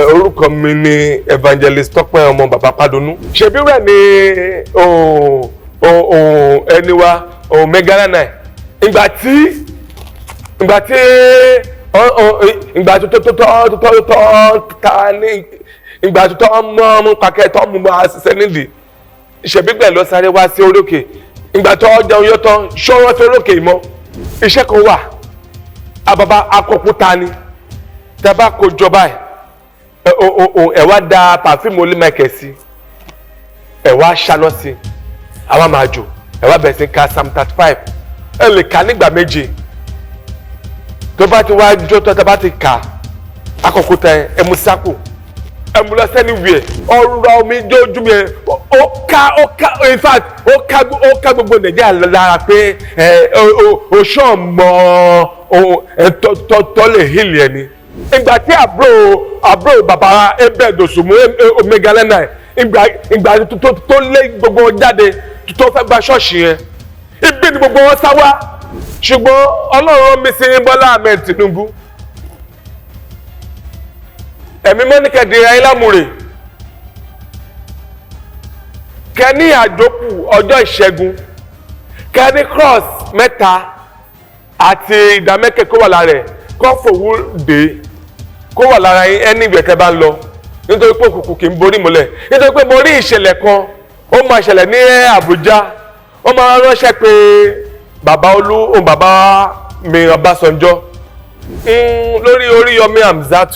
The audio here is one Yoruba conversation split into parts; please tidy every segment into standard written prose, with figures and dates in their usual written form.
orúkọ mi ni Evangelist Tọ́pẹ́ ọmọ bàbá Padonu. Ṣebí rẹ̀ ni ẹni wa Megalana. Ìgbà tó mọ́ pàkẹ́ tó mú bá ṣiṣẹ́ nídìí. Ṣebí gbẹ̀ lọ sáré wá sí orókè. Ìgbà tó jẹun yóò tán ṣọ́wọ́ tó rókè mọ́. Iṣẹ́ kan wà. Àbàbà akọ̀kúta ni. Tẹ́bá kò jọba ẹ̀ wá da pàfíìmù olímọ̀ẹ̀kẹ́ sí. Ẹ̀ wá ṣáná sí. Àwa máa jò. Ẹ̀ wá bẹ̀rẹ̀ sí ka Psalm 35. Ẹ lè kà nígbà méje. Tó bá ti wá jó tó bá ti kà akọ̀kúta ẹ̀ mú sápò. Ẹ̀ mú lọ sẹ́ni wíẹ̀. Ọ̀rọ̀ omi jó ojú mi ẹ̀ in fact ó ká gbogbo Nàìjíríà lára pé oṣù mọ́ tó lè hìlì ẹni. Ìgbà tí àbúrò bàbá Egbetokun Megalena ìgbà tó lé gbogbo jáde tó fẹ́ gba ṣọ́ọ̀ṣì yẹn ibi ni gbogbo wọn sá wá ṣùgbọ́n Ọlọ́run mi sí Bọ́lá Ahmed Tinubu ẹ̀mí mọ́nìkẹ́dì ayélujára kẹ́ni àjòkù ọjọ́ ìṣẹ́gun kẹ́ni cross mẹ́ta àti ìdámẹ́kẹ́ kó wà lára ẹ̀ kó fòwú dé kó wà lára yín ẹni ìgbẹ̀kẹ́ bá ń lọ nítorí pé òkùnkùn kì í borí múlẹ̀ nítorí pé mo rí ìṣẹ̀lẹ̀ kan ó máa ṣẹlẹ̀ ní Àbújá ó máa ránṣẹ́ pé bàbá mi Ọbásanjọ́ lórí Oriyomi Hamzat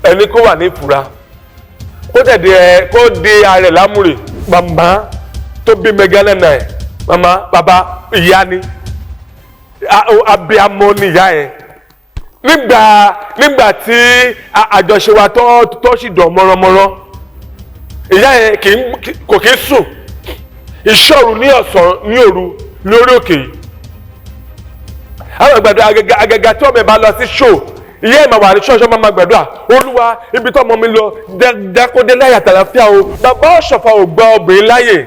ẹni kó wà ní ìfura kó dé ààrẹ lámúrè màmá tó bí Megalena ẹ̀ màmá bàbá ìyá ni abiyamọ ni ìyá ẹ̀ nígbà tí àjọṣe wa tó sì dán mọ́rọ́mọ́rọ́ ìyá ẹ̀ kò kí sùn ìṣòro ní ọ̀sán ní òru lórí òkè yìí àwọn àgbàdo àgàgà tí ọmọ ẹ̀ bá lọ sí show ìyá ẹ̀ máa wà ní ṣọ́ọ̀ṣọ́ máa gbàdúrà Olúwa ibi tó ọmọ mi lọ dákódé láyà tàlàfíà o bàbá ọ̀ṣọ̀fà ò gba obìnrin láyè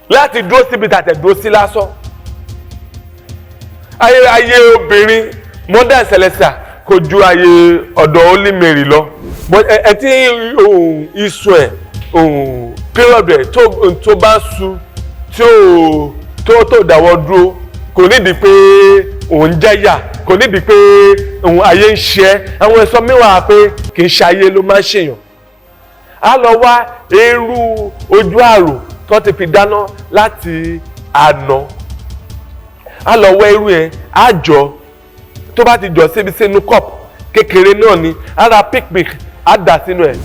láti dúró síbi tàtẹ̀ dúró sí lásán ayé obìnrin mother Celestia kò ju ayé ọ̀dọ̀ Holy Mary lọ ẹ tí iṣu ẹ̀ period ẹ̀ tó bá su tó dáwọ́ dúró kò nídìí pé òun jẹ́yà kò nídìí pé òun ayé ń ṣe àwọn ẹ̀sọ́ mẹ́wàá pé kì í ṣe ayé ló máa ń ṣèyàn á lọ wá eérú ojú àrò tó ti fi dáná láti àná á lọ wá eérú yẹn á jọ tó bá ti jọ síbi sínú cup kékeré náà ni á ra picnic á dà sínú ẹ̀